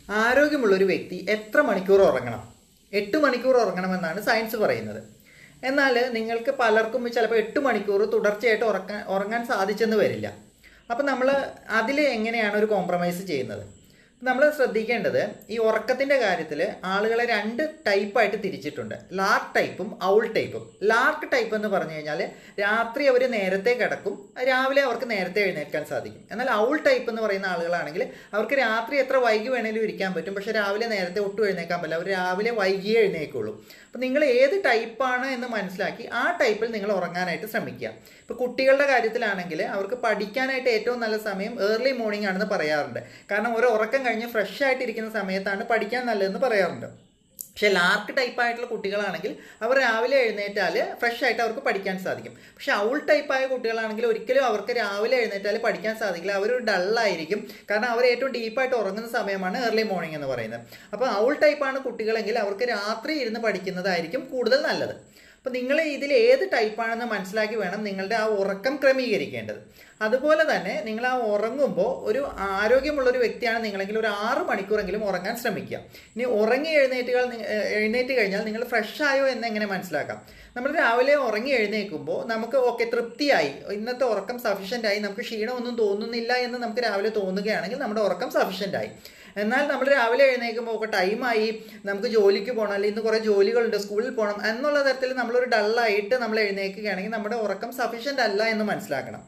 ആരോഗ്യമുള്ളൊരു വ്യക്തി എത്ര മണിക്കൂർ ഉറങ്ങണം? 8 മണിക്കൂർ ഉറങ്ങണമെന്നാണ് സയൻസ് പറയുന്നത്. എന്നാൽ നിങ്ങൾക്ക് പലർക്കും ചിലപ്പോൾ 8 മണിക്കൂർ തുടർച്ചയായിട്ട് ഉറങ്ങാൻ സാധിച്ചെന്ന് വരില്ല. അപ്പം നമ്മൾ അതിൽ എങ്ങനെയാണ് ഒരു കോംപ്രമൈസ് ചെയ്യുന്നത്? നമ്മൾ ശ്രദ്ധിക്കേണ്ടത്, ഈ ഉറക്കത്തിൻ്റെ കാര്യത്തിൽ ആളുകളെ 2 ടൈപ്പായിട്ട് തിരിച്ചിട്ടുണ്ട്. ലാർക്ക് ടൈപ്പും ഔൾ ടൈപ്പും. ലാർക്ക് ടൈപ്പ് എന്ന് പറഞ്ഞു കഴിഞ്ഞാൽ രാത്രി അവർ നേരത്തെ കിടക്കും, രാവിലെ അവർക്ക് നേരത്തെ എഴുന്നേൽക്കാൻ സാധിക്കും. എന്നാൽ ഔൾ ടൈപ്പ് എന്ന് പറയുന്ന ആളുകളാണെങ്കിൽ അവർക്ക് രാത്രി എത്ര വൈകി വേണേലും ഇരിക്കാൻ പറ്റും, പക്ഷേ രാവിലെ നേരത്തെ ഒട്ടും എഴുന്നേക്കാൻ പറ്റില്ല. അവർ രാവിലെ വൈകിയേ എഴുന്നേക്കുള്ളൂ. അപ്പോൾ നിങ്ങൾ ഏത് ടൈപ്പാണ് എന്ന് മനസ്സിലാക്കി ആ ടൈപ്പിൽ നിങ്ങൾ ഉറങ്ങാനായിട്ട് ശ്രമിക്കുക. ഇപ്പോൾ കുട്ടികളുടെ കാര്യത്തിലാണെങ്കിൽ അവർക്ക് പഠിക്കാനായിട്ട് ഏറ്റവും നല്ല സമയം ഏർലി മോർണിംഗ് ആണെന്ന് പറയാറുണ്ട്. കാരണം ഒരു ഉറക്കം കഴിഞ്ഞ് ഫ്രഷ് ആയിട്ടിരിക്കുന്ന സമയത്താണ് പഠിക്കാൻ നല്ലതെന്ന് പറയാറുണ്ട്. പക്ഷേ ലാർക്ക് ടൈപ്പായിട്ടുള്ള കുട്ടികളാണെങ്കിൽ അവർ രാവിലെ എഴുന്നേറ്റാൽ ഫ്രഷ് ആയിട്ട് അവർക്ക് പഠിക്കാൻ സാധിക്കും. പക്ഷേ ഔൾ ടൈപ്പായ കുട്ടികളാണെങ്കിൽ ഒരിക്കലും അവർക്ക് രാവിലെ എഴുന്നേറ്റാൽ പഠിക്കാൻ സാധിക്കില്ല. അവരൊരു ഡള്ളായിരിക്കും. കാരണം അവർ ഏറ്റവും ഡീപ്പായിട്ട് ഉറങ്ങുന്ന സമയമാണ് ഏർലി മോർണിംഗ് എന്ന് പറയുന്നത്. അപ്പോൾ ഔൾ ടൈപ്പാണ് കുട്ടികളെങ്കിൽ അവർക്ക് രാത്രി ഇരുന്ന് പഠിക്കുന്നതായിരിക്കും കൂടുതൽ നല്ലത്. അപ്പോൾ നിങ്ങൾ ഇതിൽ ഏത് ടൈപ്പാണെന്ന് മനസ്സിലാക്കി വേണം നിങ്ങളുടെ ആ ഉറക്കം ക്രമീകരിക്കേണ്ടത്. അതുപോലെ തന്നെ നിങ്ങൾ ആ ഉറങ്ങുമ്പോൾ ഒരു ആരോഗ്യമുള്ളൊരു വ്യക്തിയാണ് നിങ്ങളെങ്കിൽ ഒരു 6 മണിക്കൂറെങ്കിലും ഉറങ്ങാൻ ശ്രമിക്കുക. ഇനി എഴുന്നേറ്റ് കഴിഞ്ഞാൽ നിങ്ങൾ ഫ്രഷ് ആയോ എന്ന് എങ്ങനെ മനസ്സിലാക്കാം? നമ്മൾ രാവിലെ ഉറങ്ങി എഴുന്നേൽക്കുമ്പോൾ നമുക്ക് ഓക്കെ തൃപ്തിയായി, ഇന്നത്തെ ഉറക്കം സഫീഷ്യൻ്റായി, നമുക്ക് ക്ഷീണമൊന്നും തോന്നുന്നില്ല എന്ന് നമുക്ക് രാവിലെ തോന്നുകയാണെങ്കിൽ നമ്മുടെ ഉറക്കം സഫീഷ്യൻ്റായി. എന്നാൽ നമ്മൾ രാവിലെ എഴുന്നേൽക്കുമ്പോൾ ഒക്കെ ടൈമായി, നമുക്ക് ജോലിക്ക് പോകണം, അല്ലെങ്കിൽ ഇന്ന് കുറേ ജോലികളുണ്ട്, സ്കൂളിൽ പോകണം എന്നുള്ള തരത്തിൽ നമ്മളൊരു ഡള്ളായിട്ട് നമ്മൾ എഴുന്നേൽക്കുകയാണെങ്കിൽ നമ്മുടെ ഉറക്കം സഫീഷ്യൻ്റ് അല്ല എന്ന് മനസ്സിലാക്കണം.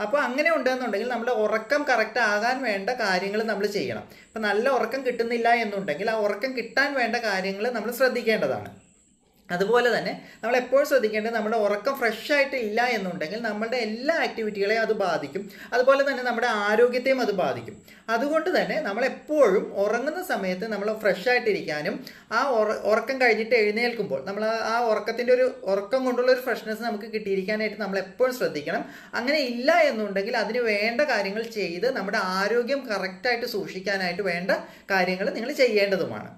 അപ്പോൾ അങ്ങനെ ഉണ്ടെന്നുണ്ടെങ്കിൽ നമ്മുടെ ഉറക്കം കറക്റ്റ് ആകാൻ വേണ്ട കാര്യങ്ങൾ നമ്മൾ ചെയ്യണം. ഇപ്പം നല്ല ഉറക്കം കിട്ടുന്നില്ല എന്നുണ്ടെങ്കിൽ ആ ഉറക്കം കിട്ടാൻ വേണ്ട കാര്യങ്ങൾ നമ്മൾ ശ്രദ്ധിക്കേണ്ടതാണ്. അതുപോലെ തന്നെ നമ്മൾ എപ്പോഴും ശ്രദ്ധിക്കേണ്ടത്, നമ്മുടെ ഉറക്കം ഫ്രഷ് ആയിട്ട് ഇല്ല എന്നുണ്ടെങ്കിൽ നമ്മളുടെ എല്ലാ ആക്ടിവിറ്റികളെയും അത് ബാധിക്കും. അതുപോലെ തന്നെ നമ്മുടെ ആരോഗ്യത്തെയും അത് ബാധിക്കും. അതുകൊണ്ട് തന്നെ നമ്മളെപ്പോഴും ഉറങ്ങുന്ന സമയത്ത് നമ്മൾ ഫ്രഷ് ആയിട്ടിരിക്കാനും ആ ഉറക്കം കഴിഞ്ഞിട്ട് എഴുന്നേൽക്കുമ്പോൾ നമ്മൾ ആ ഉറക്കം കൊണ്ടുള്ള ഒരു ഫ്രഷ്നെസ് നമുക്ക് കിട്ടിയിരിക്കാനായിട്ട് നമ്മൾ എപ്പോഴും ശ്രദ്ധിക്കണം. അങ്ങനെ ഇല്ല എന്നുണ്ടെങ്കിൽ അതിന് വേണ്ട കാര്യങ്ങൾ ചെയ്ത് നമ്മുടെ ആരോഗ്യം കറക്റ്റായിട്ട് സൂക്ഷിക്കാനായിട്ട് വേണ്ട കാര്യങ്ങൾ നിങ്ങൾ ചെയ്യേണ്ടതുമാണ്.